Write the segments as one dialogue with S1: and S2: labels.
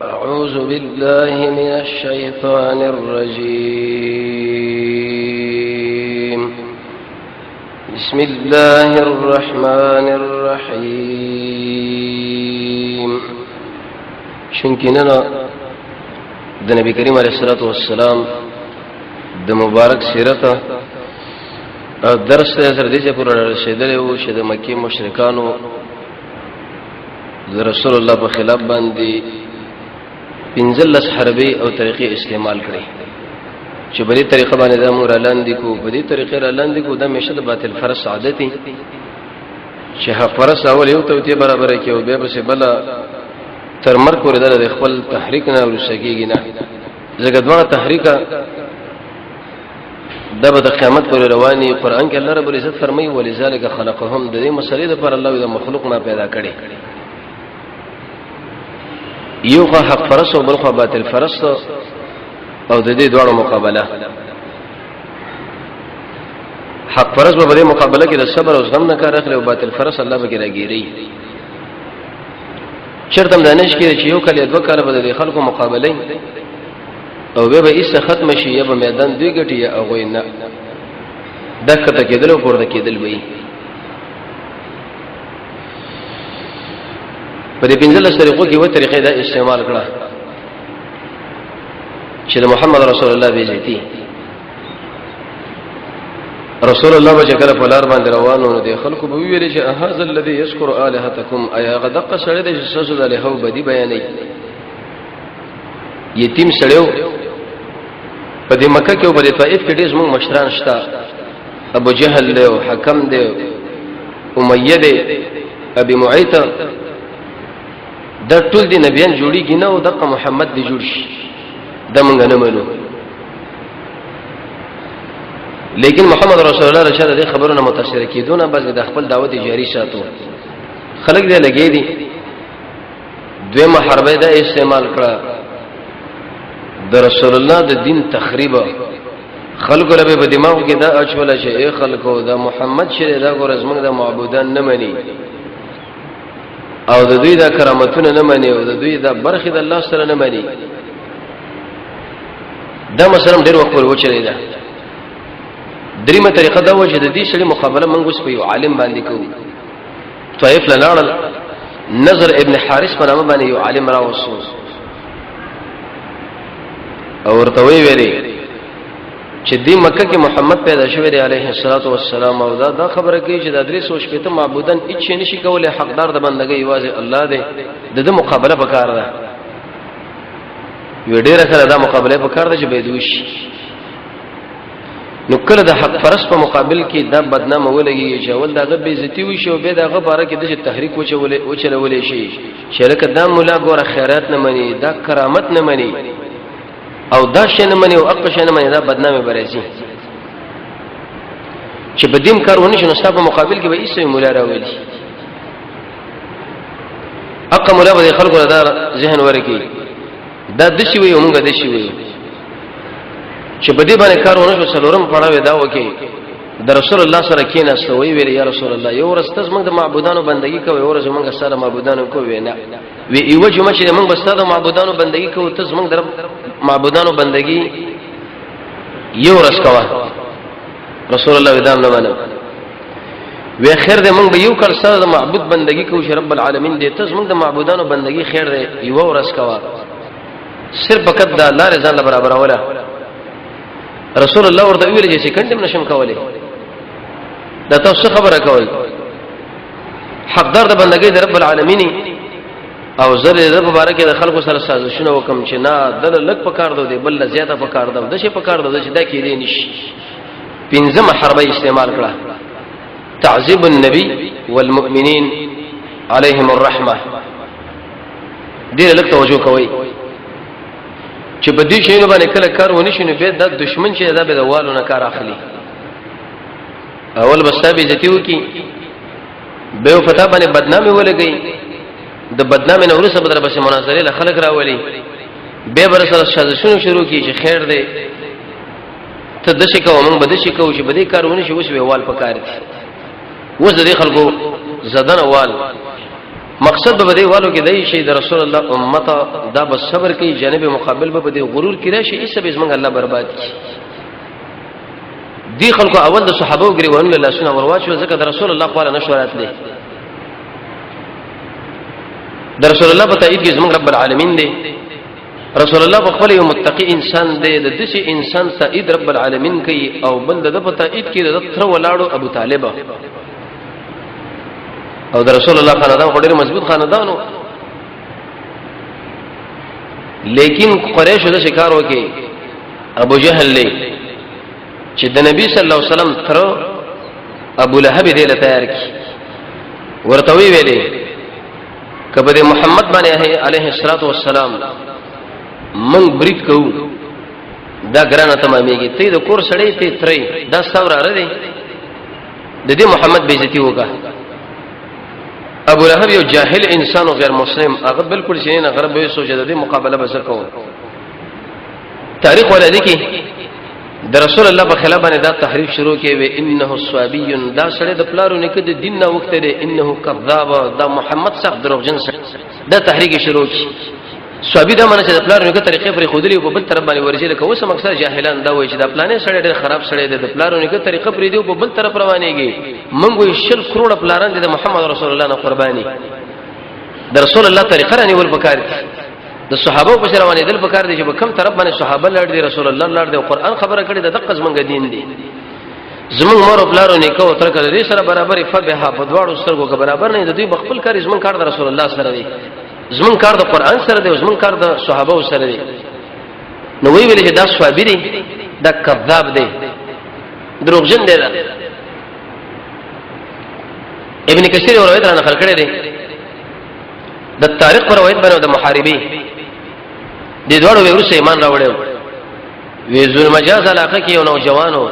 S1: أعوذ بالله من الشيطان الرجيم بسم الله الرحمن الرحيم شنكنا د نبی کریم علیہ الصلوۃ والسلام د مبارک سیرت درس سره دې چې پر رسیدلې وو چې د مکی مشرکانو د رسول الله په خلاف باندې پنځلس حربي او طریقې استعمال کړې چې په دې طریقه باندې د امر لاندې کو په دې طریقې لاندې کو د مشد باطل فرض عادتي چې فرض اول یو ته برابر کې او به به بل تر مر کور د خپل تحریک نه ورسېږي نه زګد واه تحریک د بد قیامت پر رواني قران کې الله رب العزت فرمایي ولذالک خلقهم د دې مسلې لپاره الله د مخلوق ما پیدا کړي یو حق فرس او بل خو باطل فرس او د دې دوه مقابله حق فرس په دې مقابله کې د صبر او زغم نه کار اخلي او باطل فرس الله به راګيري شرط هم دانش کې چې یو کله دوه کاله به د خلکو مقابله او به ایسه ختم شي یا به میدان دوی ګټي او غوینه دغه ته کېدل او پورته کېدل وي په دې پنځله طریقو کې و طریقې دا استعمال کړه چې د محمد رسول الله به زیتی رسول الله به کله په لار باندې روانو نو د خلکو به ویل چې هاذا الذي يذكر الهتكم ايا غدق سره د جسس د له بدی بیانې یتیم سړیو په دې مکه کې او په طائف کې ډېر موږ مشران شته ابو جهل له حکم دی امیه دی ابي معيط دا ټول دي نبيان جوړیږي نه او دغه محمد دی جوړ شي د مونږ نه منو لیکن محمد رسول الله رشاد دې خبرونه متاثر کیدونه بس د خپل دعوت جاری ساتو خلک دې لګي دي دویمه حربه دا استعمال کړه د رسول الله د دین تخریب خلکو له په دماغ کې دا اچول شي اے خلکو دا محمد شری دا ګور زمنګ د معبودان نه مني او د دوی دا کرامتونه نه مني او د دوی دا برخه د الله سره نه مني دا مثلا ډېر وخت ورچلې ده دریمه طریقه دا و چې د دې سړي مقابله منغوس په یو عالم باندې کوو طائف لناړل نظر ابن حارث په نامه باندې یو عالم راوسو او ورته ویلي چې دې مکه کې محمد پیدا شوی دی علیه الصلاۃ والسلام او دا خبره کوي چې د ادریس او شپته معبودان هیڅ نشي کولای حقدار د بندګۍ یوازې الله دی د مقابله وکړه ده یو ډیره سره دا مقابله وکړه ده چې بيدوش نو کله د حق فرس په مقابل کې دا بدنامه ولګي چې ول دا غبي عزتي وي شو به دا غبره کې د تحریک وچولې شي شرکت دا مولا ګوره خیرات نه مني دا کرامت نه مني او دا شنه منی او اق شنه منی دا بدنامه برسي چې بدیم کارونه شنو صاحب مقابل کې به ایسه مولا راوړي اق مولا به خلکو دا ذهن ورکی دا دشي وي موږ دشي وي چې بدی باندې کارونه شو څلورم پړاوي دا وکي د رسول الله سره کېناست وی ویل یا رسول الله یو ورستز موږ د معبودانو بندگی کوي او ورځ موږ سره معبودانو کوي نه وی ایو جمعه چې موږ بستاده معبودانو بندگی کوي تز موږ در معبودانو بندگی یو ورځ کوا رسول الله ودام نه ونه وی خیر دې موږ به یو کل سره معبود بندگی کوي چې رب العالمین دې تز موږ د معبودانو بندگی خیر دې یو ورځ کوا صرف فقط د الله رضا الله برابر ولا رسول الله ورته ویل چې سکند نشم کولای دا تاسو خبره کوي حقدار د بندګۍ د رب العالمین او زره د مبارک د خلکو سره سازشونه وکم چې نه دل لک پکار دو دی بل زیاته پکار دو د شي پکار دو چې دا کې دی نشي پنځم حربه استعمال کړه تعذيب النبي والمؤمنين عليهم الرحمه دې لک توجه کوي چې په دې شی نه باندې کله کار ونی شنو به د دشمن چې دا به د والو نه کار اخلي اول بستابي ذاتیو کی به فتا باندې بدنامي ولګي د بدنامي نه ورسره بدر بس مناظره له خلق راولي به برسره سازشونه شروع کی چې خیر دی ته د شي کوم بده شي کو چې بده کار ونی شي وس ویوال پکار دي وس د خلکو زدن وال مقصد به دی والو کې دی شي د رسول الله امت دا بس صبر کوي جانب مقابل به دی غرور کې راشي ایسه به زمنګ الله برباد کی دی خلکو اول د صحابه وګړي ونه الله سنا ورواچو ځکه د رسول الله قال نشورات دي د رسول الله په تایید کې زمنګ رب العالمین دی رسول الله په خپل یو متقی انسان دی د دې انسان تایید رب العالمین کوي او بل د په تایید کې د تر ولاړو ابو طالب او د رسول الله خاندان ډېر مضبوط خاندانو لیکن قریش د شکار وکي ابو جهل له چې د نبی صلی الله علیه وسلم تر ابو لهب دی له تیار کی ورته ویلې کبه محمد باندې علیه الصلاۃ والسلام من برید کو دا ګرانه تمامېږي ته د کور سړی ته ترې دا ثور اره دی د دې محمد بیزتی وکا ابو لهب یو جاهل انسان او غیر مسلم هغه بالکل شي نه غرب به سوچ د دې مقابله به وکاو تاریخ ولادي کې د رسول الله په خلاف باندې دا تحریف شروع کې و انه صابی دا سړی د پلارو نه کې د دین نه وخت دی انه کذاب دا محمد صاحب دروغجن دا تحریک شروع کی صابی دا معنی چې د پلارو نه کې طریقې پر خودلی په بل طرف باندې ورځي لکه اوس مقصد جاهلان دا وایي چې د پلانې سړی ډېر خراب سړی دی د پلارو نه کې طریقې پر دی په بل طرف روانيږي موږ وي 100 کروڑ پلاران دي د محمد رسول الله نه قرباني د رسول الله طریقه رانی ول بکار د صحابه په سره باندې دل بکار دي چې په کوم طرف باندې صحابه لړ دي رسول الله لړ دي قرآن خبره کړي د دقه زمنګ دین دي زمنګ مور پلارو نه کو تر کړي سره برابر فبها په دواړو سترګو کې برابر نه د دوی بخپل کار زمنګ کار د رسول الله سره دی زمون کار د قران سره دی زمون کار د صحابه سره دی نو وی ویل چې دا صحابي دی دا کذاب دی دروغجن دی ابن کثیر روایت را نقل کړی دی د تاریخ پر روایت باندې د محاربي د دوړو ورسې ایمان راوړل وی ذل مجاز علاقه کې یو نوجوانو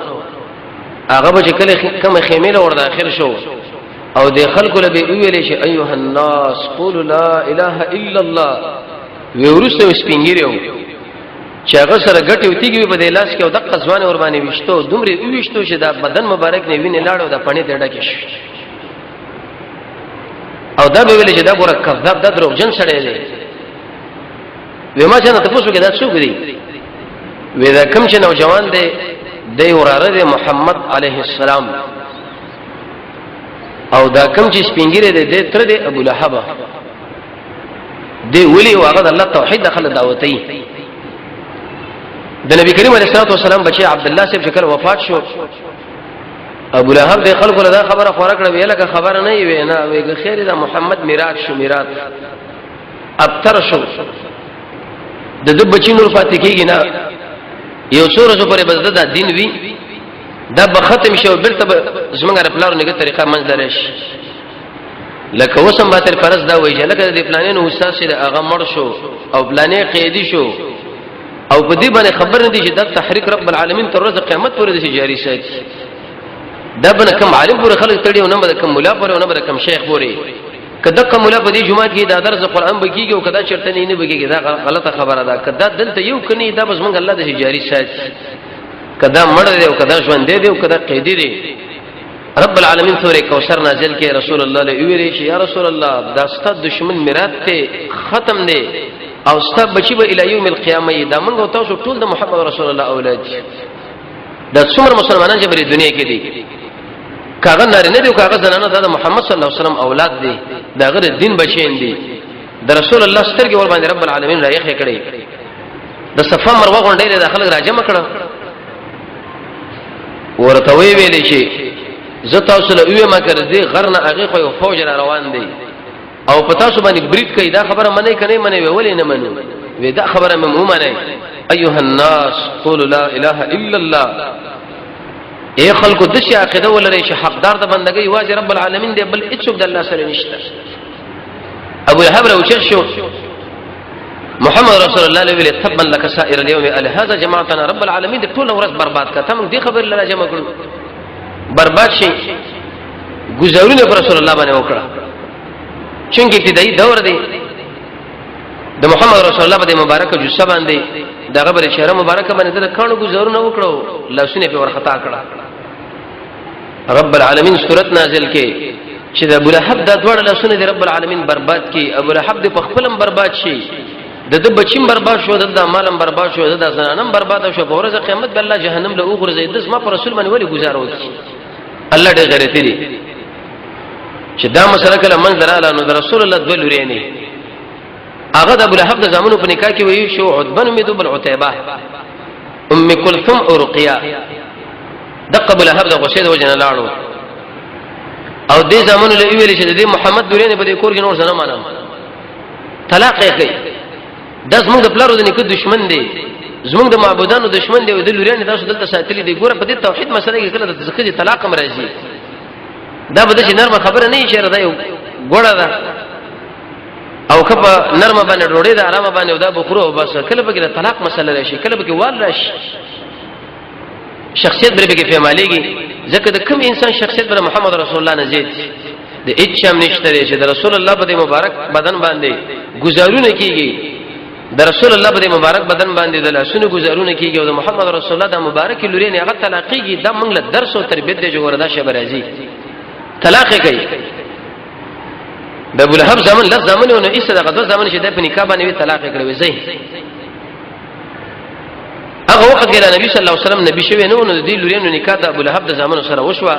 S1: هغه به کله کوم خیمه له ور داخل شو او د خلکو له ویلې شي ايها الناس قولوا لا اله الا الله ورسته سپینګریو چې هغه سره ګټي وتیږي په دلاس کې او د قزوان ور باندې وشتو دومره وشتو چې دا بدن مبارک نه ویني لاړو د پڼې ته ډکه شي او دا به ویل چې دا ګوره کذاب دا دروغجن سړی دی وېما چې نه تاسو کې دا څوک دی وې دا کوم چې نوجوان دی د وراره دی محمد عليه السلام او دا کوم چې سپینګری دی د تر دی ابو لهب دی ولي واغد الله توحید دخل دعوتي د نبی کریم علیه الصلاه والسلام بچي عبد الله صاحب شکل وفات شو ابو لهب د خلکو له خبره خورا کړه ویلکه خبره نه وي نه ویګه خیر دا محمد میراث شو میراث ابتر شو د دې بچی نور پاتې کیږي نه یو څوره پرې بس د دین وی دا به ختم شو بلته زمونږ رپلارو نه طریقه منځ شي لکه وسم باتر فرض دا وایي لکه د پلانینو استاد سره هغه مړ شو او پلانې قیدی شو او په دې باندې خبر نه دي چې د تحریک رب العالمین تر ورځې قیامت پورې د جاری ساتي دا بنه کوم عالم پورې خلک تړي او نه بده کوم مولا پورې او نه بده کوم شیخ پورې کله کوم مولا په دې جمعه کې دا درس قرآن بکیږي او کدا چرته نه بکیږي دا غلطه خبره ده کدا دلته یو کني دا بس مونږ الله د جاری ساتي کدا مړ دی او کدا ژوند دی او کدا قیدی دی رب العالمین سورہ کوثر نازل کې رسول الله له ویری چې یا رسول الله دا ست دشمن میراث ته ختم دی او ست بچي به الی یوم القیامه دا موږ تاسو ټول د محمد رسول الله اولاد دا څومره مسلمانان چې په دنیا کې دي کاغه نارینه دی او کاغه زنانه د محمد صلی الله علیه وسلم اولاد دي دا غیر دین بچین دي د رسول الله سترګې ور باندې رب العالمین رايخه کړي د صفه مروه غونډې د داخله راجمه کړه ورته ویلې شي زه تاسو له یو ما کړ دي غرنه هغه خو یو فوج را روان دي او پتا سو باندې برید کوي دا خبره منې کني منې ولې نه منو وې دا خبره مې مو منې ايها الناس قولوا لا اله الا الله اے خلکو د شي عقیده ولري چې حقدار د بندګۍ واجب رب العالمین دی بل هیڅ د الله سره نشته ابو لهب راوچ شو محمد رسول الله علیه و تبا لك سائر اليوم هذا جماعتنا رب العالمین ټول ورځ برباد کړه تم دې خبر الله جمع کړو برباد شي گزارونه رسول الله باندې وکړه چونګې ابتدایي دور دی د محمد رسول الله باندې مبارک جوسه باندې دغه بر شهر مبارک باندې د کانو گزارونه وکړو لاسونه په ورختا کړه رب العالمین سورۃ نازل کې چې د ابو لهب د دوړ له سنت رب العالمین برباد کی ابو لهب د خپلم برباد شي د بچیم برباد شو د مالم برباد شو د زنانم برباد شو په ورځ قیامت به الله جهنم له اوغرزي د ما پر رسول باندې ولي گزارو کی الله دې غیرتی دي چې دا مسله کله من دراله نو د رسول الله د لوري نه هغه د ابو لهب د زمانو په نکاح کې وی شو عتبه مې بن عتيبه ام كلثوم او رقيه دغه ابو لهب د غشید وجنه لاړو او دې زمانو له ویل چې د محمد لوري نه په دې کور کې نور څه نه مانم طلاق یې کوي د زموږ د پلارو د نیکه دشمن دی زموږ د معبودانو دشمن دی او د لوري نه تاسو دلته ساتلي دی ګوره په دې توحید مسله کې کله د ځکه طلاق هم راځي دا به د نرمه خبره نه شي راځي ګوره دا او کبه نرمه باندې ډوړې دا آرامه باندې دا بخورو بس کله به د طلاق مسله راشي کله به کې وال راشي شخصیت بری به کې فهمالېږي ځکه د کوم انسان شخصیت بر محمد رسول الله نه زیات د اچم نشته چې د رسول الله په مبارک بدن باندې گزارونه کیږي د رسول الله په مبارک بدن باندې د لاسونو گزارونه کیږي او د محمد رسول الله د مبارک لوري نه هغه طلاقيږي د موږ له درس او تربيت دی جوړه دا شبر راځي طلاق کوي د ابو لهب زمن له زمن او نه ایسه دغه د زمن چې د په نکاح باندې طلاق کړی زې هغه وخت کې نبی صلی الله علیه وسلم نبی شوی نو د دې لوري نو نکاح د ابو لهب د زمن سره وشوه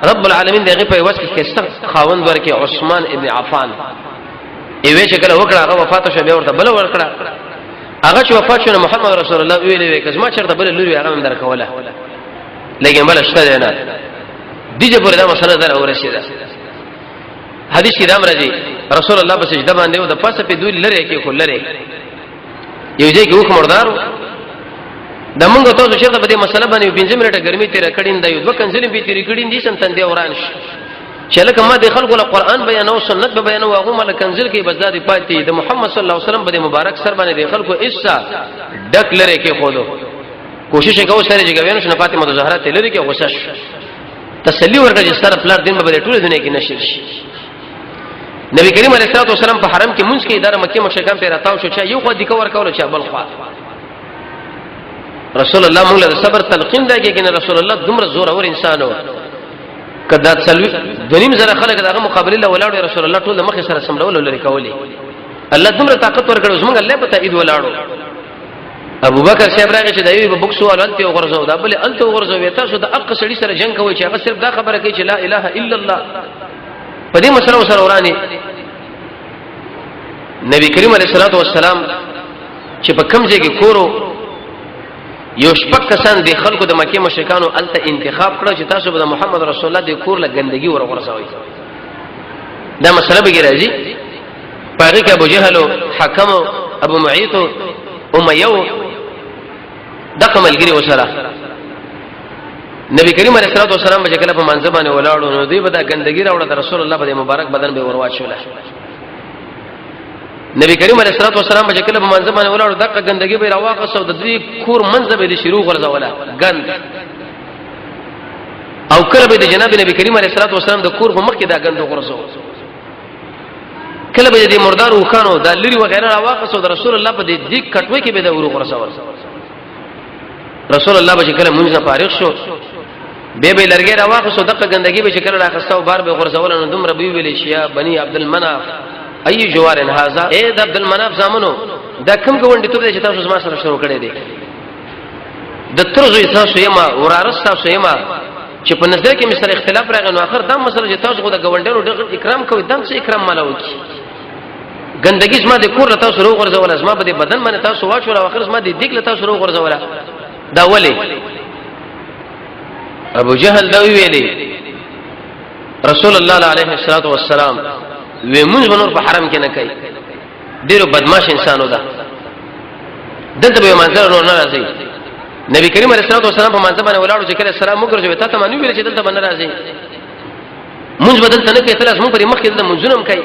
S1: رب العالمین دغه په واسطه کې کیسه خاوند ورکه عثمان ابن عفان ایوه چې کله وکړه هغه وفات شو بیا ورته بل ورکړه هغه چې وفات شو محمد رسول الله ویلې کزما چرته بل لوري هغه هم درکوله لکه بل شته نه دیجه پر دا مسله در اورشیدا حدیث کې دا مرضی رسول الله په سجده باندې او د پاسه په دوی لری کې خو لری یو ځای کې وک مردار د موږ ته چې په دې مسله باندې 15 منټه ګرمي تیر کړین دی دوه کنځلې به تیر کړین دي سم تندې اوران شي چې لکه ما د خلکو له قران بیان او سنت به بیان او هغه مل کنځل کې بس د پاتې د محمد صلی الله علیه وسلم په مبارک سر باندې د خلکو ایسا ډک لری کې خودو کوشش وکاو سره چې غوینو شنه فاطمه زهرا ته لری کې غوسه تسلی ورکړي چې سره پلار دین به ټول دنیا کې نشر شي نبی کریم علیه الصلاه والسلام په حرم کې مونږ کې اداره مکه مشرکان پیرا تاو شو چې یو خو د کور کول چې بل خوا رسول الله موږ له صبر تلقین دا کې کنه رسول الله دومره زور اور انسانو کدا تسلوي دنیم زره خلک دغه مقابله له ولاړو رسول الله ټول مخه سره سمړول لري کولی الله دومره طاقت ورکړو زمونږ الله په تایید ولاړو ابو بکر صاحب راغی چې دایو په بوکسو ولته غرزو دا بل الته غرزو وتا شو د اق سړي سره جنگ کوي چې هغه صرف دا خبره کوي چې لا اله الا الله په دې مسله سره ورانی نبی کریم علیه الصلاه والسلام چې په کوم ځای کې کورو یو شپک کسان د خلکو د مکه مشرکانو الته انتخاب کړو چې تاسو به محمد رسول الله د کور له ګندګي ورغورځوي دا مسله به راځي پاره کې ابو جهل حکم ابو معیط امیہ دغه ملګری وسره نبی کریم علیه الصلاه والسلام چې کله په منځ باندې ولاړو نو دوی به دا ګندګي راوړه د رسول الله په مبارک بدن به ورواچوله نبی کریم علیه الصلاه والسلام چې کله په منځ باندې ولاړو دغه ګندګي به راواقصو د دوی کور منځ به د شروع غرزوله ګند او کله به د جناب نبی کریم علیه الصلاه والسلام د کور په مخ کې دا ګند غرزو کله به د مردار وخانو د لری وغیرہ راواقصو د رسول الله په دې کټوي کې به د ورو غرزول رسول الله به کله مونږ نه فارغ شو به لرګي راواقصو دغه ګندګي به کله راخستو بار به غرزول نو دومره به ویل شي یا بني عبد المناف ای جوار هذا اے د عبد المناف زامنو دا کوم ګوندې ته چې تاسو ما سره شروع کړی دی د ترزو تاسو یما ورارس تاسو یما چې په نظر کې مستر اختلاف راغی نو اخر دا مسله چې تاسو غو د ګوندانو ډېر اکرام کوي دم څه اکرام مالو کی ګندګي زما د کور له تاسو روغ ورزول زما په بدن باندې تاسو واچو او اخر زما د دیګ له تاسو روغ ورزول دا ولی ابو جهل دا ویلي رسول الله علیه الصلاه والسلام وی مونږ بنور په حرم کې نه کوي ډیرو بدمعش انسانو ده دلته به منځر نور نه راځي نبی کریم علیه الصلاه والسلام په منځ باندې ولاړو چې کله سلام وکړو ته ته مانو ویل چې دلته باندې راځي مونږ بدل ته نه کوي تلاس مونږ په مخ کې د منځونم کوي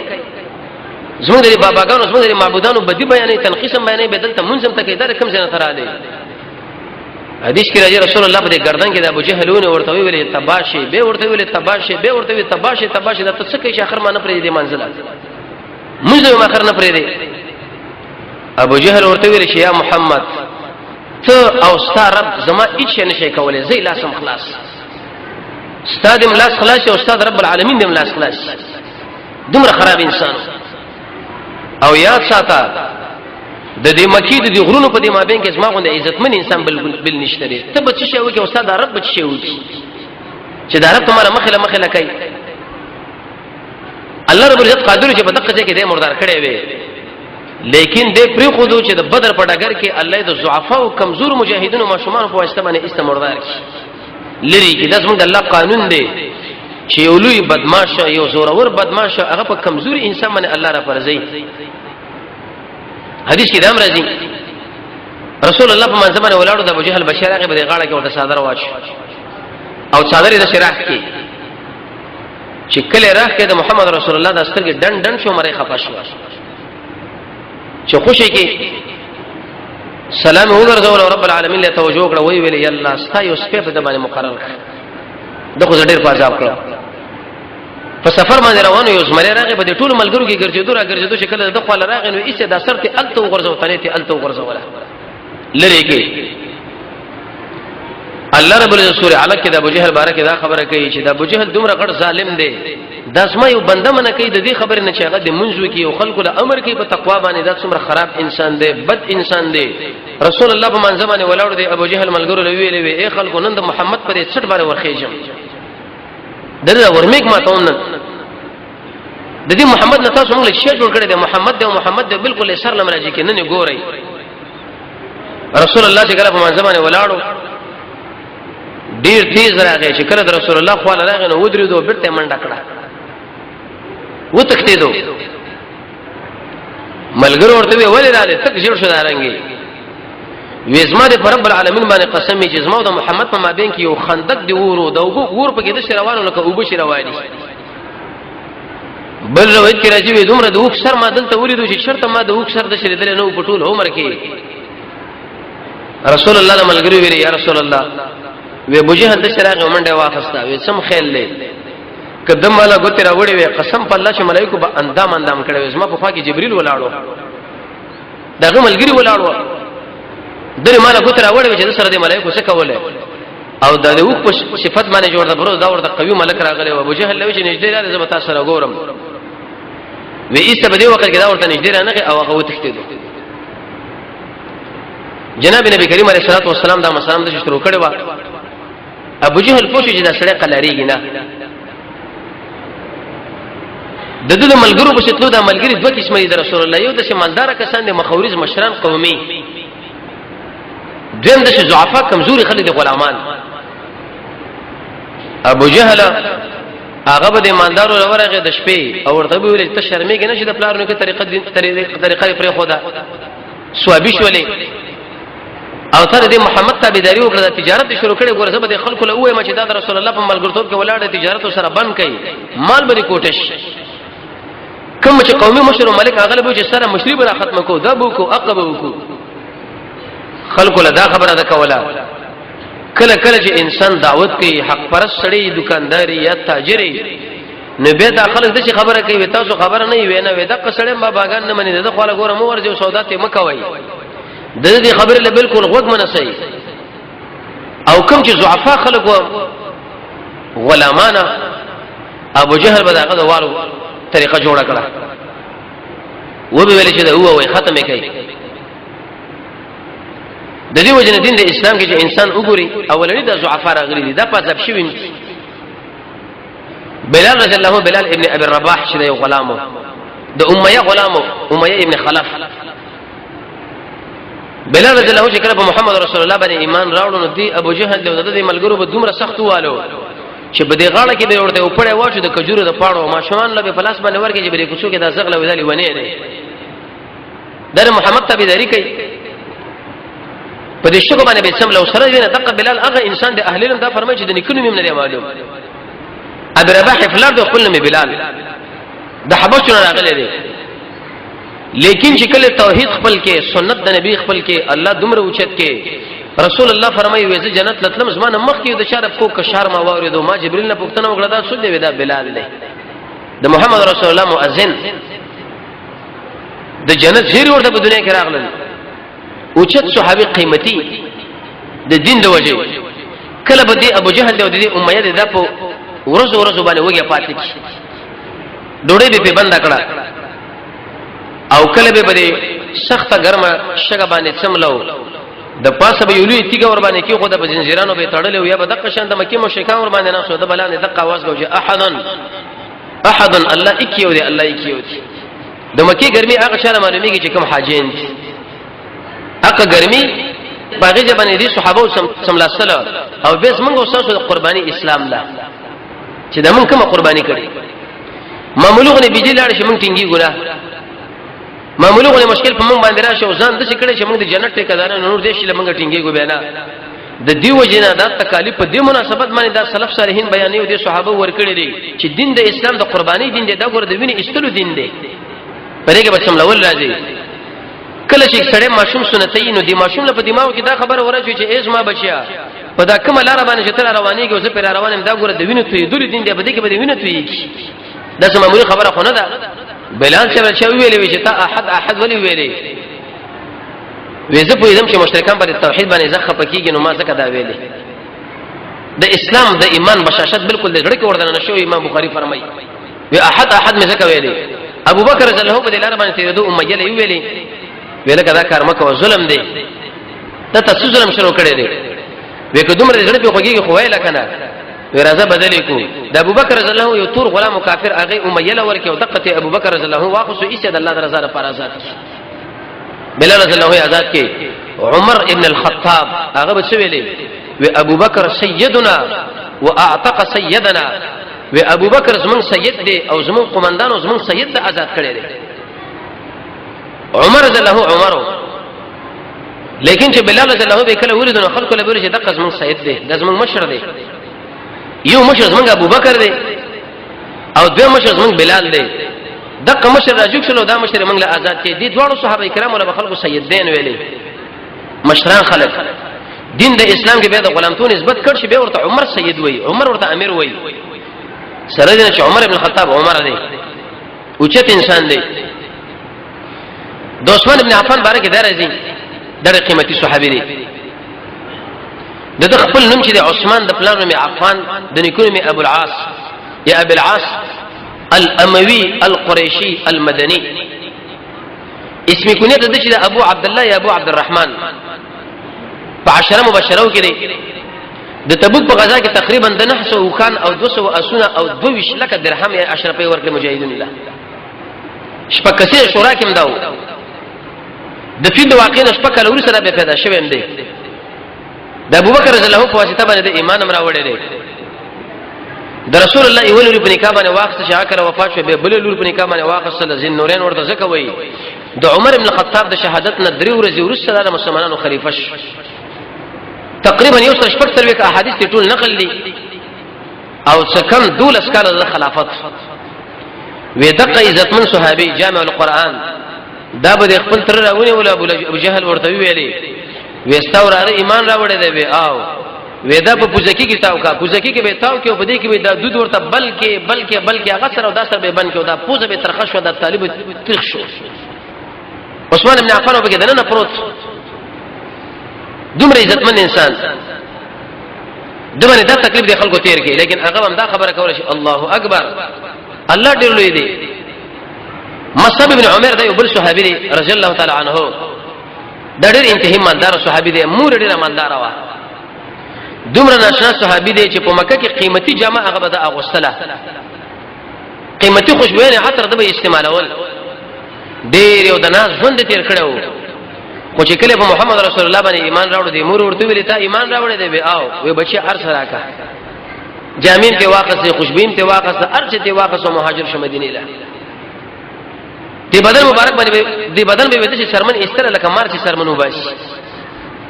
S1: زموږ د باباګانو زموږ د معبودانو بدی بیانې تنقیسم بیانې بدل ته منځم ته کې دا کوم ځای نه تر راځي حدیث کې راځي رسول الله په گردن کې د ابو جهلونه ورته ویل تباشي به ورته ویل تباشي به ورته ویل تباشي تباشي د څه کې اخر ما نه پرې دي منزله موږ ما اخر نه پرې دي ابو جهل ورته ویل شي یا محمد ته او ستاره رب زما هیڅ نشي کولای زې لاسم خلاص استاد ملاس خلاص او استاد رب العالمین د ملاس خلاص دومره خراب انسان او یاد ساته د دې مکی د غرونو په دې مابین کې اسما غونډه عزتمن انسان بل نشته دی ته به څه شی وکي استاد رب به څه شی وکي چې دا رب تمہارا مخله کوي الله رب عزت قادر چې په دقه کې دې مردار کړي وي لیکن دې پری خودو چې د بدر په ډګر کې الله د ضعفا او کمزور مجاهدینو ماشومان په واسطه باندې استمردار کی لری کې داس موږ الله قانون دی چې یو لوی بدمعاش یو زورور بدمعاش هغه په کمزوري انسان باندې الله را پرځي حدیث کې دا راځي رسول الله په منځ باندې ولاړو د ابو جهل بشیر هغه په غاړه کې ورته صادر واچ او صادر د شراح کې چې کله راخ کې د محمد رسول الله د سترګې ډن شو مړی خپه شو چې خوشي کې سلام وګرځول رب العالمین له توجه کړ وی ویل یلا ستا یو سپه په باندې مقرر کړ دغه ډېر په عذاب کړ په سفر باندې روانو یو زمری راغی په ټولو ملګرو کې ګرځېدو چې کله د خپل راغی نو ایسه د سرته الته وګرځو تنه الته وګرځول لری کې الله رب العزت سورہ علق کې د ابو جهل بارے کې دا خبره کوي چې د ابو جهل دومره غټ ظالم دی د اسماء یو بنده منه کوي د دې خبره نه چې هغه د منځو کې او خلکو له امر کې په تقوا باندې دا څومره خراب انسان دی بد انسان دی رسول الله په منځ باندې ولاړ دی ابو جهل ملګرو لوي لوي اے خلکو نن د محمد پر 60 باندې ورخېجم دغه ورمیک ماتون د دې محمد نه تاسو موږ شی جوړ کړی دی محمد دی بالکل سر لمراجي کې نه ګوري رسول الله چې کله په منځ باندې ولاړو ډیر تیز راغی چې کله د رسول الله خو له راغی نو ودرېدو بیرته منډه کړه و تختیدو ملګرو ورته ویل راځي تک جوړ شو دارنګي وېزما د رب العالمین باندې قسم چې زما د محمد په مابین کې یو خندق دی ورو د ور په کې د شروانو لکه او بشي رواني بل روایت کې راځي وې دومره د وښ سر ما دلته ولیدو چې شرط ما د وښ سر د شریدل نو په ټول عمر کې رسول الله ملګرو ویل یا رسول الله وې بوجه د شراغ منډه واخستا وې سم خیل لې قدم والا ګوتې راوړې وې قسم په الله چې ملائکه به اندام کړي زما په خوا کې جبريل ولاړو دغه ملګری ولاړو دغه مالا ګوتې راوړې چې سره د ملائکه څه کوله او د وښ په صفت باندې جوړ د برو دا ورته قوي ملک راغلی او ابو جهل لوي چې نږدې راځي زما تاسو سره ګورم وې ایسته په دې وخت کې دا ورته نږدې رانغه او هغه وتښتیدو جناب نبی کریم علیه الصلاه والسلام دا مسالم د شروع کړي وا ابو جهل پوښتنه چې دا سړی قلاریږي نه د دې ملګرو په شتلو دا ملګری دوه قسمه دي رسول الله یو د شمالدار کسان دي مخاورز مشران قومي دویم د ضعفا کمزوري خلک دي غلامان ابو جهل هغه به د ایماندارو لورغه د شپې او ورته ویل ته شرمېږي نه چې د پلارونو کې طریقه پرې خدا سوابي شولې او تر دې محمد تابعداري وکړه د تجارت شروع کړي ګوره زبده خلکو له وې ما چې دا رسول الله په ملګرتوب کې ولاړ تجارت سره بند کړي مال به کوټش کوم چې قومي مشر او ملک اغلب چې سره مشرب را ختم کو دا بو کو عقب کو خلکو له دا خبره ده کوله کله چې انسان دعوت کوي حق پرست سړی دکانداري یا تاجري نو به دا خلک د خبره کوي تاسو خبره نه وي نه وي دا قصړې ما باغان نه مني دا خو له ګوره مو ورځو سودا ته مکوي د دې خبره له بالکل غوږ منسي او کوم چې ضعفا خلک غلامانه ابو جهل بداغه دوالو طریقه جوړه کړه و به ویل چې دا هو ختمه کوي د دې وجنه دین د اسلام کې چې انسان وګوري اولنی د ضعفا راغلي دي دا په ځب شوی بلال رضی الله بلال ابن ابي الرباح چې یو غلامو د امیه ابن خلف بلال رضی الله چې کله په محمد رسول الله باندې ایمان راوړو نو دی ابو جهل له د ملګرو به دومره سخت والو چې بده غاړه کې به ورته وپړې واچو د کجورو د پاړو ماشومان له په پلاس باندې ورکه چې به کوڅو کې د زغله ودالي ونه نه در محمد تابعداري کوي په دې شګو باندې به سم لو سره وینه دغه بلال هغه انسان د اهل علم دا فرمایي چې د نکونو مم نه معلوم ابي رباح فلار د خپل بلال د حبشونه راغلي دي لیکن چې کله توحید خپل کې سنت د نبی خپل کې الله دومره اوچت کې رسول الله فرمایي وې جنت لتلم زمانه مخ کې د شارب کو کشار ما واردو ما جبريل نه پوښتنه وکړه دا څه دی دا بلال دی د محمد رسول الله مؤذن د جنت زیر ورته په دنیا کې راغلل اوچت صحابي قیمتي د دین د وجه کله به دی ابو جهل او د امیه د په ورځ باندې وګیا پاتې کی ډوړې به بند کړه او کله به بده سخت ګرمه شګه باندې څملو د پاسه به یولې تیګ ور باندې کی خو د زنجیرانو به تړلې یا به دغه شان د مکه مشرکان ور باندې نه سو د بلانه دغه आवाज کوي احد الله اکیو دی الله اکیو دی د مکه ګرمي هغه شان معلومیږي چې کوم حاجین دي هغه ګرمي باغې ځبنې دي صحابه سملا سره او بیس موږ اوسه د قرباني اسلام لا چې د موږ کومه قرباني کړي معمولونه بيجي لاړ شي موږ ټینګي ګره معمولونه مشکل په موږ باندې راشه او ځان د څه کړي چې موږ د جنت ټیکدار نور دې شي لمږ ټینګي ګو بینا د دیو جنا د تکالیف په دې مناسبت باندې دا سلف صالحین بیانې دي صحابه ورکړي دي چې دین د اسلام د قرباني دین دی دا ګور د ویني استلو دین دی پرېګه بچم لول راځي کله چې سړی ماشوم سنتي نو دی ماشوم له په دماغ کې دا خبره ورچوي چې ایز ما بچیا په دا کومه لار باندې چې تر روانيږي او زه پر روانم دا ګور د ویني توي دلی دین دی په دې کې به ویني توي دا څه معمولی خبره خو نه ده بلال چې ویلې چې تا احد ولي ویلې وېزه په دې چې مشرکان پر توحید باندې ځخه پکېږي نو ما څنګه دا ویلې د اسلام د ایمان بشاشت بالکل د غړ کې وردن نشو امام بخاری فرمایي وی احد مې څنګه ویلې ابو بکر رضی الله عنه په دې لار باندې تیرېدو امیه له ویلې ویل کدا کار مکو ظلم دی دا تاسو ظلم شروع کړی دی وې که دومره غړ په خوږي خو ویل کنه ورازه بدلی کو د ابو بکر رضی الله عنه یو تور غلام کافر هغه امیه له ورکه او دقته ابو بکر رضی الله عنه واخصو ایسه د الله رضا لپاره آزاد بلال رضی الله عنه آزاد کې عمر ابن الخطاب هغه به ویلې و ابو بکر سیدنا واعتق سیدنا و ابو بکر زمون سید دی او زمون قومندان او زمون سید د آزاد کړي دي عمر رضی الله عنه عمر لیکن چې بلال رضی الله عنه به کله ولید نو خلق له ورشه د قسم سید دی د زمون مشر دی یو مشر زمون ابو بکر دی او دوه مشر زمون بلال دی دغه مشر راجوک شلو دا مشر موږ له آزاد کې دي دوه صحابه کرام له خلکو سیدین ویلي مشران خلک دین د اسلام کې به د غلامتون نسبت کړ شي به ورته عمر سید وای عمر ورته امیر وای سره دې چې عمر ابن الخطاب عمر دی اوچت انسان دی د عثمان ابن عفان بارک درځي ډېر قیمتي صحابي دی د خپل نوم چې د عثمان د پلان نوم عفان د نیکونو می ابو العاص یا ابو العاص الاموي القريشي المدني اسم کنیه د چې ابو عبد الله یا ابو عبد الرحمن په 10 مبشرو کې دی د تبوک په غزا کې تقریبا د 900 وکان او 200 اسونه او 22 لک درهم یا اشرفي ورکړي مجاهدین الله شپکسي شورا کې مداو د فیل واقعي شپکه لوري سره به پیدا شوی هم دی د ابو بکر رضی الله عنه په واسطه باندې د ایمان امر راوړی دی د رسول الله ایول لري په نکاح باندې واخص شاکر وفات شو به بل لور په نکاح باندې واخص زین نورین ورته زکه وای د عمر ابن الخطاب د شهادت نه درې ورځې وروسته د مسلمانانو خلیفہ شو تقریبا یو سر شپږ سروي کا احادیث ټول نقل دي او څکم دول اسکال د خلافت وې دغه عزتمن صحابي جامع القرآن دا به خپل تر راونی ولا ابو جهل ورته ویلي وستاور ایمان راوړی دی به او ودا په پوزکی کې تاو کا پوزکی کې به تاو کې په دې کې به دا دود ورته بلکې هغه سره او دا سره به بن کې دا پوزه به ترخه شو دا طالب ترخ شو عثمان ابن عفان وبګه دنه پروت دومره عزتمن انسان دغه دا تکلیف دی خلکو تیر کې لیکن هغه هم دا خبره کوله چې الله اکبر الله ډیر لوی دی مصعب ابن عمر دا یو بل صحابي دی رضی الله تعالی عنہ دا ډیر انتهایی مالدار صحابي دی مور ډیر مالدار و دومره ناشنا صحابي دی چې په مکه کې قیمتي جامه هغه به اغوستله قیمتي خوشبوینه عطر د به استعمالول ډیر یو د ناز ژوند تیر کړو خو چې کله په محمد رسول الله باندې ایمان راوړ دی مور ورته ویل تا ایمان راوړې دی به او وې بچي ارس راکا جامین ته واقعه خوشبوین ته واقعه ارچ ته واقعه مهاجر شه مدینه له دی بدن مبارک باندې دی بدن به وته چې شرمن استره لکه مار چې شرمن وباسي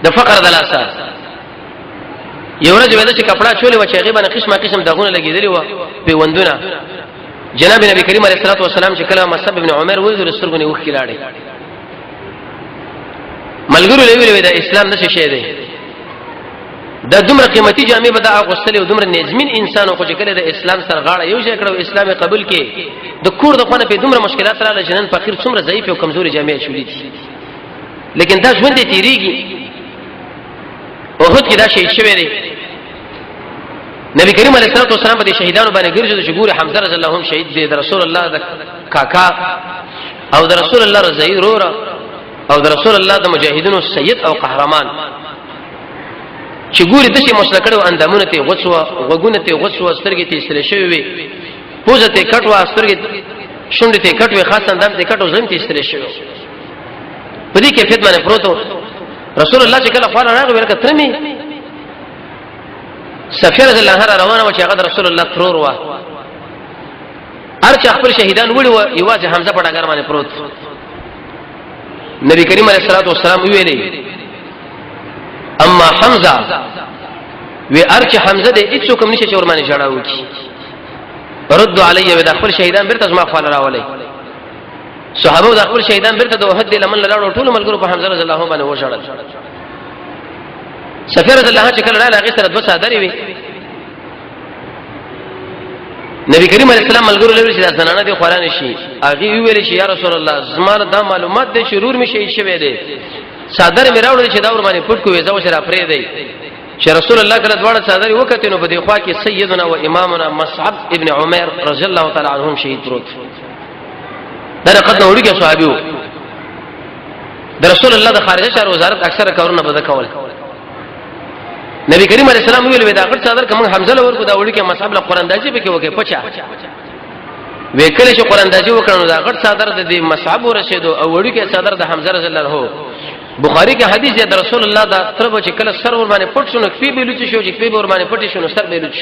S1: د فقر دلاسه یو ورځ ودا چې کپڑا چولې و چې هغه باندې قسم دغونه لګیدلی و په وندونه جناب نبی کریم علیه الصلاه والسلام چې کله مصعب ابن عمر وځي رسولګنی وخت لاړې ملګرو لوي دا اسلام نشه شي دی دا دومره قیمتي جامې به دا اغوستلې او دومره نظمین انسان خو چې کله د اسلام سره غاړه یو ځای کړو اسلام قبول کې د کور د خونه په دومره مشکلات رااله جنن فقیر څومره ضعیف او کمزوري جامې چولې دي لیکن دا ژوند دې تیریږي اوهد کې دا شهید شوی دی نبی کریم علیه الصلاه والسلام په شهیدانو باندې ګرځي چې ګوره حمزه رضی الله عنه شهید دی د رسول الله د کاکا او د رسول الله رضی رورا او د رسول الله د مجاهدینو سید او قهرمان چې ګوره د شي مسلکړو اندامونه ته غوڅوا وګونه ته غوڅوا سترګې ته استل شوی وي پوزه ته کټوا سترګې شونډې ته کټوي خاص اندام ته کټو زم ته استل شوی په دې کې خدمت پروتو رسول الله چې کله خپل راغی ورکه ترمي سفیر رضی الله عنه روانه و چې هغه رسول الله ترور و ارچ خپل شهیدان وړي و یوازې حمزه په ډاګر باندې پروت نبی کریم علیه الصلاه والسلام ویلي اما حمزه وی ارچ حمزه دې هیڅ کوم نشي چې ورمانه جوړاو کی رد علی و د خپل شهیدان برته ما خپل راولي صحابه د خپل شهیدان برته د وحد لمن لاړو ټول ملګرو په حمزه رضی الله عنه باندې وشړل سفیر رضی الله عنه چې کله راغی هغه سره دوه صادرې وي نبی کریم علیه السلام ملګرو لوري چې د زنانه دی قران شي هغه ویل شي یا رسول الله زمانه دا معلومات د شرور می شي شوی دی صادر می راوړل چې دا ور باندې پټ کوې زو سره پرې دی چې رسول الله کله دواړه صادرې وکړي نو په دې خوا کې سیدنا و امامنا مصعب ابن عمر رضی الله تعالی عنهم شهید پروت دا قد نو ورګه صحابي د رسول الله د خارجه چار وزارت اکثره کارونه بده کول نبی کریم علیه السلام ویل ودا غټ صدر کوم حمزه لور کو دا وړي کې مصعب له قران دازي به کې وکي پچا وکړي چې قران دازي وکړنو دا غټ صدر د مصعب ورسېدو او وړي کې صدر د حمزه رضی الله عنه بخاری کې حدیث دی د رسول الله دا تر چې کله سر ور باندې پټ شونه کفي بیلوچ شو چې کفي ور باندې پټ شونه سر بیلوچ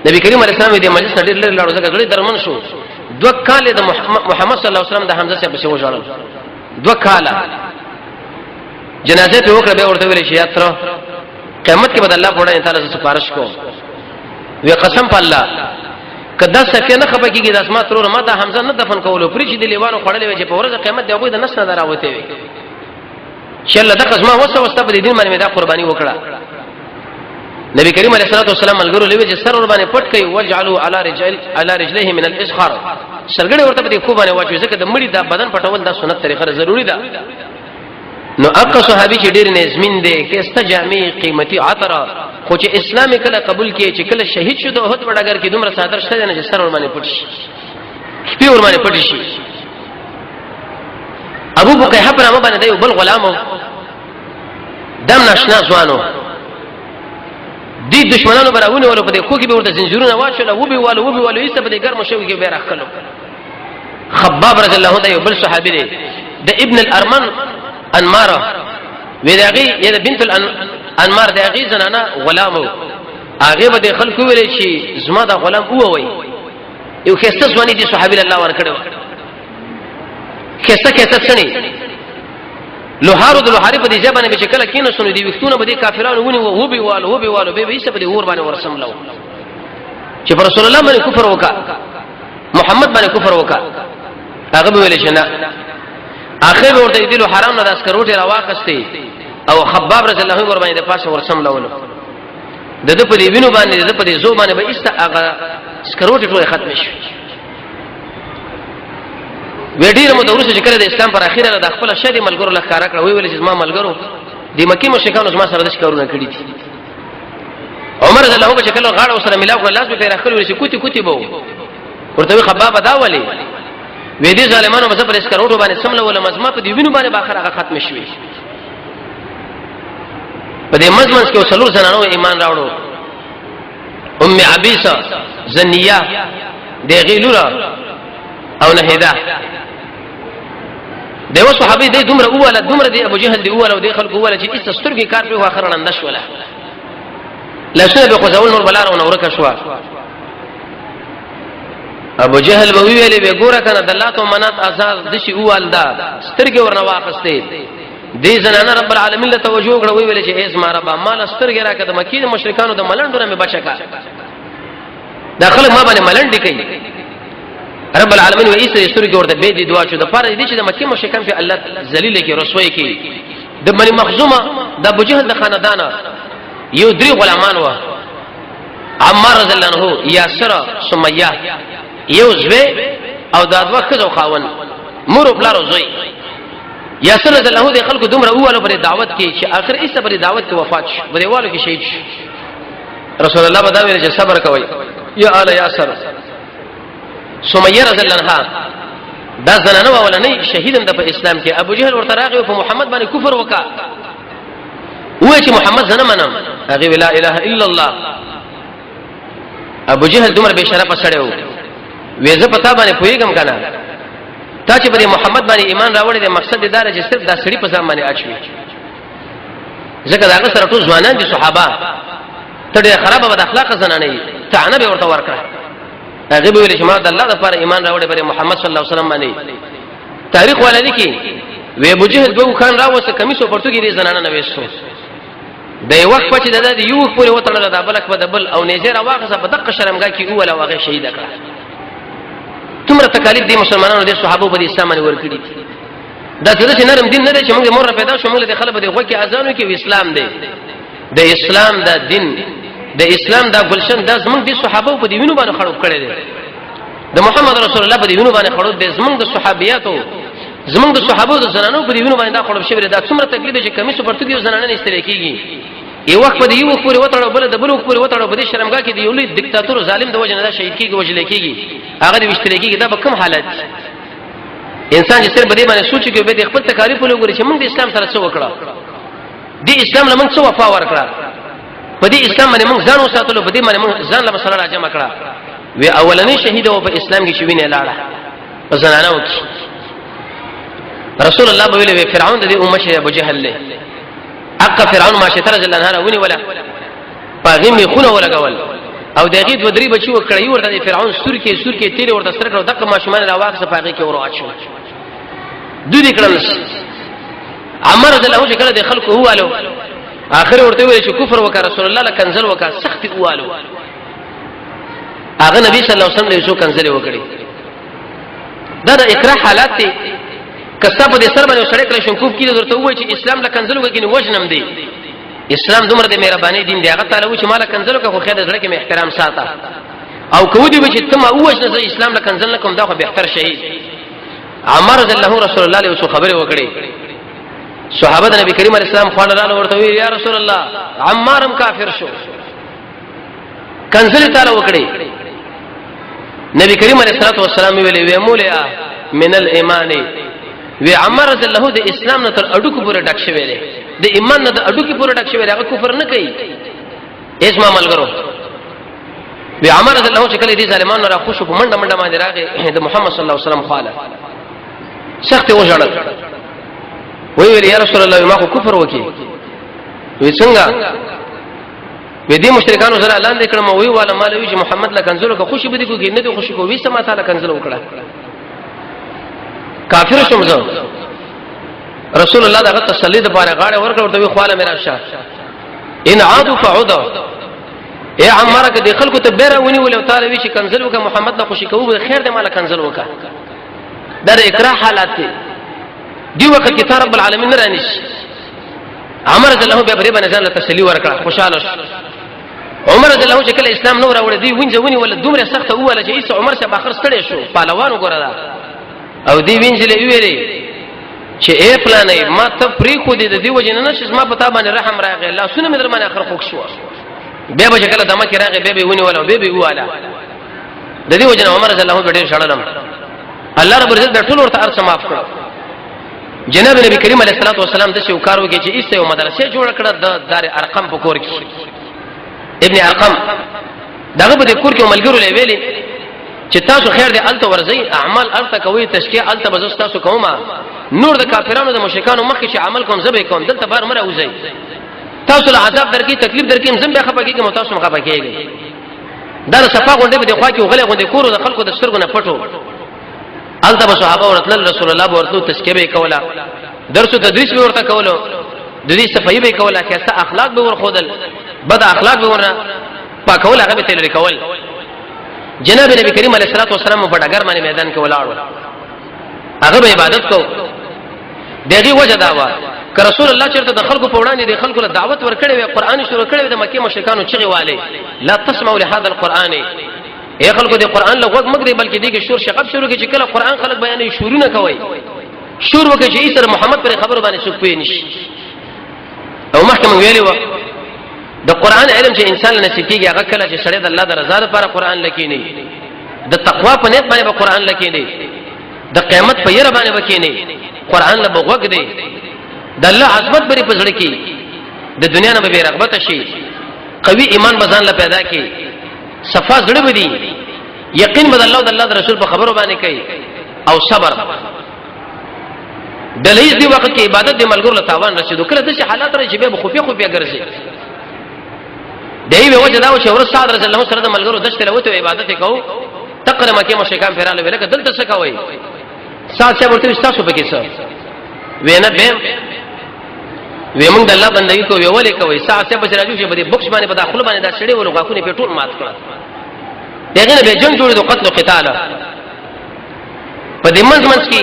S1: نبی کریم علیه السلام دې مجلس ډېر لږ لاړو ځکه غړي درمن شو دوه کال د محمد صلی الله علیه وسلم د حمزه سره په وژړل دوه کال جنازه ته وکړه به ورته ویل شي یاتره قیامت کې بد الله په وړاندې تعالی سپارښت کو وی قسم په الله کدا صفیه نه خپه کیږي د اسماء ترور ما ته حمزه نه دفن کولو پرې چې د لیوانو خړلې وي چې په ورځ قیامت دی ابو د نس نه دراوته وي شل د قسمه وسه په دین باندې دا قرباني وکړه نبی کریم علیه الصلاه والسلام ملګرو لوي چې سر ور باندې پټ کوي وجعلوا على رجليه من الاسخار سرګړې ورته په دې خو باندې واچوي ځکه د مړي د بدن پټول د سنت طریقه ضروری ده نو اقا صحابي چې ډېر نظمین دي کې استجامي قیمتي عطر خو چې اسلام کله قبول کړي چې کله شهید شو د وحد وړاګر کې دومره صادر شته نه چې سر ور باندې پټ شي سپي ور باندې پټ شي ابو بکیحه پر امه باندې یو بل غلامو دم ناشنا ځوانو دي دشمنانو براونه ولو په دې خو کې به ورته زنجیرونه واچول او به والو ایسته په دې ګرمو شو کې به راخلو خباب رضی الله عنه یو بل صحابي دی د ابن الارمن انماره وداغي یا بنت الانمار داغي زنانه غلامو هغه به خلکو ویل شي زما دا غلام وای یو خسته ځواني دي صحابي الله ور کړو خسته سني لوهارو د لوهاري په دې ځبانه به کله کینو سنو دي وختونه به کافرانو ونی وو به والو به ایسه به اور باندې ورسم لو چې رسول الله باندې کفر وکا محمد باندې کفر وکا هغه به ویل شنه اخر ورته دي له حرام نه داس کروټه راواخستي او خباب رضی الله عنه ور باندې پاسه ورسم لو دغه په دې وینو باندې دغه په دې زو باندې به ایسته هغه سکروټه ټول ختم شي وډیر مو د ورسې چې کړه د اسلام پر اخیره د خپل شری ملګرو له کار کړه ویل چې ما ملګرو د مکی مشرکانو زما سره د ښکارونه کړی دي عمر رضی الله عنه چې کله غاړه سره ملاو کړ لاس به راخلو چې کوتی بو ورته خباب دا ولي وې دي ظالمانو مزه پر اسکروټو باندې سمله ولا مزما په دی وینو باندې باخر هغه ختم شوی په دې مزمنس کې وسلور زنانو ایمان راوړو ام عبیسه زنیه د غیلورا او نهیدا دیو صحابي دې دومره دې ابو جهل دې اوله او دې خلق اوله چې استسترګي کار په اخر اندش ولا لا شنو به خزاول نور بلار او نورکه شو ابو جهل به ویلې به ګوره کنه دلات او منات اساس دشي اوالدا سترګي ورنه واخستې دې زنانه رب العالمین له توجه کړه ویلې چې ایس ما رب مال سترګي راکړه د مکی مشرکانو د ملندونه مې بچکا داخله ما باندې ملند کوي رب العالمین و ایسه سترګي ورته به دي دعا شو د پاره دې چې د مکی مشرکان په الله ذلیل کې رسوي کې د بني مخزومه د ابو جهل د خاندان یو درې غلامان و عمار رضی الله عنه یاسر سمیه یو زوی او د ادوه خزو خاون مور بلارو زوی یاسر رضی الله عنه د خلکو دومره اوله پر دعوت کې چې اخر ایسه پر دعوت کې وفات شو بده والو کې شهید شو رسول الله بدا ویل چې صبر کوي یا آل یاسر. سمیه رضی الله عنها دا زنانه ولنې شهیدم د په اسلام کې. ابو جهل ورته راغی په محمد باندې کفر وکا، وای چې محمد زنه منم، هغه لا اله الا الله. ابو جهل دومره بے شرفه سره و، وېزه پتا باندې پویګم کنه تا چې په محمد باندې ایمان راوړې د مقصد دار چې صرف دا سړي په ځان باندې اچوي. ځکه دا هغه سره ټول ځوانان دي صحابه، ته ډېر خراب بد اخلاق زنانه یې تعانه به ورته ورکړه. هغه به ویل چې ما د الله لپاره ایمان راوړې پر محمد صلی الله علیه وسلم باندې. تاریخ ولا لیکي و ابو جهل دوه خان راوسه کمیسو پرتګي دي زنانه نه وېسو. د یو وخت په چې د یو پورې وتړل د بلک په دبل او نيزه راواغه په دقه شرمګه کې اوله واغه شهید کړه. تمره تکالیف دي مسلمانانو د صحابه په اسلام باندې ورکړي. دا څه نرم دین نه دی چې موږ مور پیدا شو موږ د خلک په دغه کې اذانو کې اسلام دی. د اسلام دا دین د اسلام دا ګلشن دا زموږ د صحابه په دیونو باندې خړوب کړي دي. د محمد رسول الله په دیونو باندې خړوب دي. زموږ د صحابياتو زموږ د صحابه د زنانو په دیونو باندې دا خړوب شوی دا څومره تکلیف چې کمیسو پرتګي زنانه نه استل کېږي. یو وخت په یو پورې وتړو بل د بل پورې وتړو په دې شرمګه کې دی یو لوی دیکتاتور ظالم د وجه نه دا شهید کېږي وجل کېږي هغه د وشتل کېږي. دا به کوم حالت انسان چې سر بده باندې سوچي کې به د خپل تکالیف ولګوري چې موږ د اسلام سره څه وکړو، د اسلام لمن څه وفا ورکړه، په دې اسلام باندې موږ ځان وساتلو، په دې باندې موږ ځان له مسله راجمع کړه. وی اولنې شهید او په اسلام کې چې ویني لاړه په زنانو کې. رسول الله ویل وی فرعون د دې امه شه ابو جهل له حق فرعون ما شتر جل نه ونی ولا پاغي می خونه ولګول او دغه د ودری بچو کړی ورته فرعون سور کې تیل ورته سره کړو دغه ماشومان راواغه پاغي کې ورو اچو دوی دې کړل. عمر رضی الله عنه کړه د خلکو هوالو اخر ورته ویل چې کفر وکړ رسول الله له کنزل وکړ سخت هوالو. هغه نبی صلی الله علیه وسلم له شو کنزل وکړي. دا د اکراه حالات دي. کسب د سر باندې سړی کله شنکوب کیږي درته وایي چې اسلام له کنزلو کې وجنم دی. اسلام دومره د مهرباني دین دی. هغه تعالی و چې مال کنزلو کې خو خیر زړه کې مې احترام ساته او کو دی چې تم اوجنه اسلام له کنزل نه کوم دا خو بهتر شهید. عمر رضی الله رسول الله له خبره وکړي. صحابه د نبی کریم علیه السلام خو الله ورته وی یا رسول الله عمارم کافر شو کنزل تعالی وکړي. نبی کریم علیه السلام ویلي وی مولیا من الايمان وی عمر رضی الله د اسلام نه تر اډو کو پورې ډک شوی دی. د ایمان نه د اډو کې پورې ډک شوی دی. هغه کفر نه کوي. اسما ملګرو وی عمر رضی الله چې کله دې ظالمانو را خوشو په منډه منډه باندې راغی د محمد صلی الله علیه وسلم خاله سخت وژړل. وی یا رسول الله ما خو کفر وکي. وی څنګه وی دې مشرکانو سره اعلان وکړم وی والا مالوي چې محمد له کنزلو کو خوشي بده کوي نه دې خوشي کو وی سما تعالی کنزل وکړه کافر شوم زه. رسول الله دغه تسلی د پاره غاړه ورکړ ورته وی خواله میرا شاه ان عادوا فعودوا. اے عمر که د خلکو ته بیره ونی ول او تعالی وی چې کنزل وکړه محمد له خوشي کوو خیر دې مال کنزل وکړه. دا د اکراه حالات دي. دی وخت کې رب العالمین رانیش. عمر رضی الله به بری باندې ځان له تسلی ورکړه خوشاله. عمر رضی الله چې کله اسلام نو راوړ دی وینځونی ول دومره سخته واله چې عیسی عمر څخه اخر ستړي شو پهلوان وګورا او دی وینځلې ویلې چې اے پلانې ما ته پری خو دې د دې وجه نه نشم ما پتا باندې رحم راغی الله سونه مې در باندې اخر خوښ شو. به به کله دمه کې راغی به ونی ولا به واله د دې وجه عمر رضی الله ډېر شړلم. الله رب عزت د ټول ورته ارڅ معاف کړ. جناب نبی کریم علیه الصلاه والسلام د څه وکړو کې چې ایسته یو مدرسې جوړ کړه د دار ارقم په کور کې. ابن ارقم دغه په کور کې ملګرو لویلې چې تاسو خیر دې الته ورځي اعمال الته کوي تشکیه الته بزو تاسو کومه نور د کافرانو د مشرکانو مخکې چې عمل کوم زبې کوم دلته بار مره وځي تاسو له عذاب درکې تکلیف درکې زم به خپه کېږي تاسو مخه پکېږي. دا صفه غونډه به د خوا کې غلې غونډه کورو د خلکو د سترګو نه پټو الته به صحابه ورتل رسول الله ورته تشکیه به کوله درس او تدریس به ورته کوله د دې صفایي به کوله کیسه اخلاق به ورخودل بد اخلاق به ورنه پاکول هغه به تل ریکول. جناب نبی کریم علیه الصلاه والسلام په ډګر باندې میدان کې ولاړو هغه به عبادت کو. دغه وجه دا و ک رسول الله چرته د خلکو په وړاندې د خلکو له دعوت ورکړي وي قران شروع کړي د مکه مشرکانو چغي والي لا تسمعوا لهذا القران. اے خلکو د قران له وګ مګ دی بلکې دغه شور شغب شروع کې چې کله قران خلک بیانې شورونه کوي شور وکړي چې ایسر محمد پر خبر باندې څوک پېنش او محکم ویلی و د قران علم چې انسان نصیب کیږي هغه کله چې سره د الله د رضا لپاره قران لکینی د تقوا په نیت باندې قران لکینی د قیامت په ير باندې وکینی قران له بغوګ دی د الله عظمت بری پزړه کی د دنیا نه به رغبت شي قوي ایمان بزان له پیدا کی صفا زړه بدی یقین بد الله د الله د رسول په خبرو باندې کوي او صبر د لیز دی وخت کې عبادت د ملګرو له تاوان رسیدو کله د حالات راځي به خفي خفي ګرځي دایو وجه دا چې ورسره رسول الله سره د ملګرو دشت له وته عبادت کوو تقره مکه مشرکان پیراله ولکه دلته څه کوي ساتھ ورته تاسو به کې څه وینه به ویمون د الله بندګي کو ویولې کوي ساتھ به راځو چې به بوکس باندې په داخله باندې دا سړي ولغه کو نه پټول مات کړه دغه به جنگ جوړې د قتل او قتال په دې منځ کې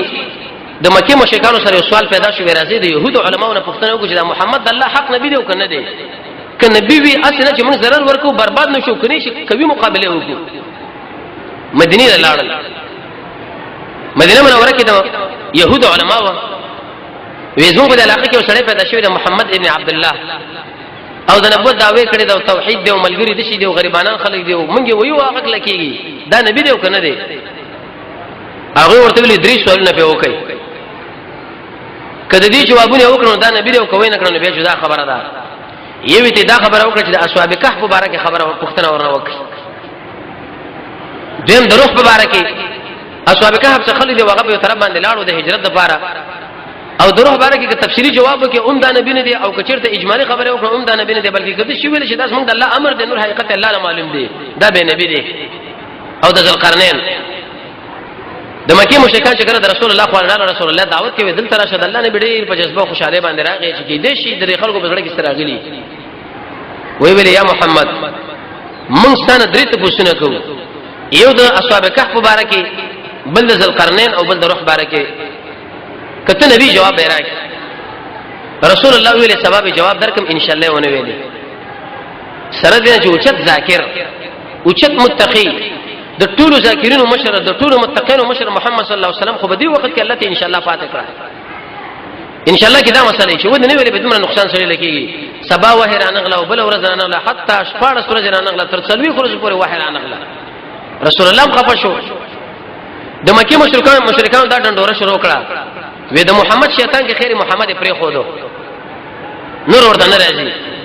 S1: د مکه مشرکانو سره سوال پیدا شو راځي د يهودو علماونو پوښتنه وکړه چې محمد د الله حق نبی دی او کنه دی که نبی وی اصله چې موږ zarar ورکو برباد نشو کني شي کوي مقابله وکړو مدینه لاړل مدینه منوره کې د يهودو علماو وېزمو په علاقه کې سره پیدا شوی د محمد ابن عبد الله او د نبوت دعوی کړي د توحید دی او ملګری دي شي دی او غریبانان خلک دی او مونږ ویو هغه لکېږي دا نبی دی او کنه دی هغه ورته ویل درې سوالونه به وکړي کله دې جوابونه وکړو دا نبی دی او کوي نه کړو به جدا خبره ده یوه ته دا خبره وکړه چې د اصحاب کهف مبارکه خبره پوښتنه ورنه وکړي دیم دروغ مبارکه اصحاب کهف څخه خلک دی هغه په طرف باندې لاړو د هجرت لپاره او دروغ مبارکه کې تفصیلی جواب وکړي دا نبی نه دی او کچرته اجمالی خبره وکړه دا نبی نه دی بلکې کده شی ویل چې دا څنګه د الله امر دی نور حقیقت الله له معلوم دی دا به نبی دی او د ذوالقرنین د مکه مشرکان چې کړه د رسول الله صلی الله علیه رسول الله دعوت کوي دل تر راشد الله نه بډیر په جذبه خوشاله باندې راغی چې دې شي د خلکو په زړه کې ستراغلی وی ویل یا محمد مونږ ستانه درې ته پوښتنه کوو یو د اصحاب کهف مبارکه بل د ذوالقرنین او بل د روح مبارکه کته نبی جواب راکړي رسول الله ویل سبب جواب درکم ان شاء الله ونه ویلي سره دې چې اوچت ذاکر اوچت متقی د ټولو ذاکرینو مشر د ټولو متقینو مشر محمد صلی الله علیه وسلم خو به دی وخت کې الله ته ان شاء الله فاتح کړه ان شاء الله کې دا مسله چې ودنه ویلې به دومره نقصان سره لکېږي سبا وهر انغلا وبل ورځ انغلا حتی شپاره سورج انغلا تر څلوي خورج پورې وهر انغلا رسول الله خفه شو د مکه مشرکان دا ډنډوره شروع کړه وې د محمد شیطان کې خیر محمد پرې خودو نور ورته نه راځي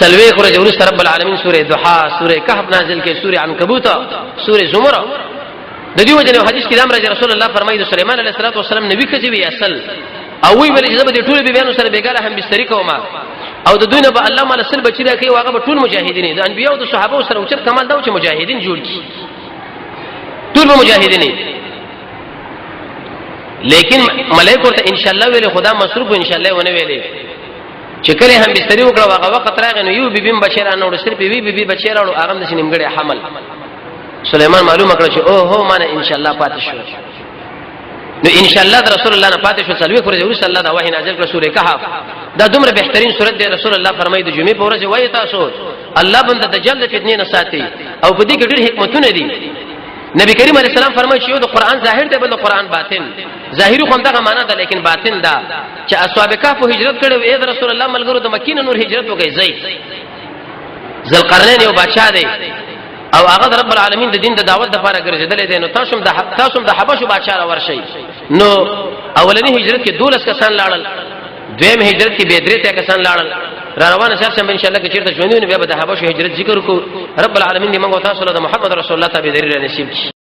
S1: سلوي خورج ورس رب العالمین سوره ضحا سوره کهف نازل کې سوره عنکبوت سوره زمر د دې وجه حدیث کې امر رسول الله فرمایي د سليمان علیه السلام نبی کځي وی اصل او وی ویل چې د ټول بیانو سره بیګاله هم بستری کوما او د دوی نه به الله مال سل بچی دا کوي واغه به ټول مجاهدین د انبیو او د صحابه سره اوچت کمال دا چې مجاهدین جوړ کی ټول مجاهدین لیکن ملائکه ته ان شاء الله ویل خدا مصروف ان شاء الله ونه ویلې چې کله هم بستری وکړه واغه وخت راغی نو یو بیبیم بشیرانه ور سره بیبي بچیرانو هغه د نیمګړی حمل سليمان معلومه کړ چې او هو مانه ان شاء الله پاتې شو نو ان شاء الله رسول الله نه پاتې شو سلوي کړو رسول الله دا وحی نازل کړ سورې کهف دا دومره بهترین سورۃ دی رسول الله فرمایي د جمعې په ورځ وایي تاسو الله بنده دجال د فتنې نه ساتي او په دې کې ډېر حکمتونه دي نبی کریم علیه السلام فرمایي چې د قران ظاهر دی بل قران باطن ظاهری کوم دغه معنا ده لیکن باطن دا چې اصحاب کهف هجرت کړو اے رسول الله ملګرو د مکینه نور هجرت وکړي زئی ذوالقرنین یو بادشاہ دی او هغه رب العالمین د دین د دعوت لپاره ګرځیدل دي نو تاسو د حبشو بادشاہ ورشي نو اولنی هجرت کې 12 کسان لاړل دویم هجرت کې به درې کسان لاړل را روانه شخص ان شاء الله کې چیرته ژوندونه بیا به د حبشو هجرت ذکر کو رب العالمین دې موږ تاسو له محمد رسول الله تابع دې نصیب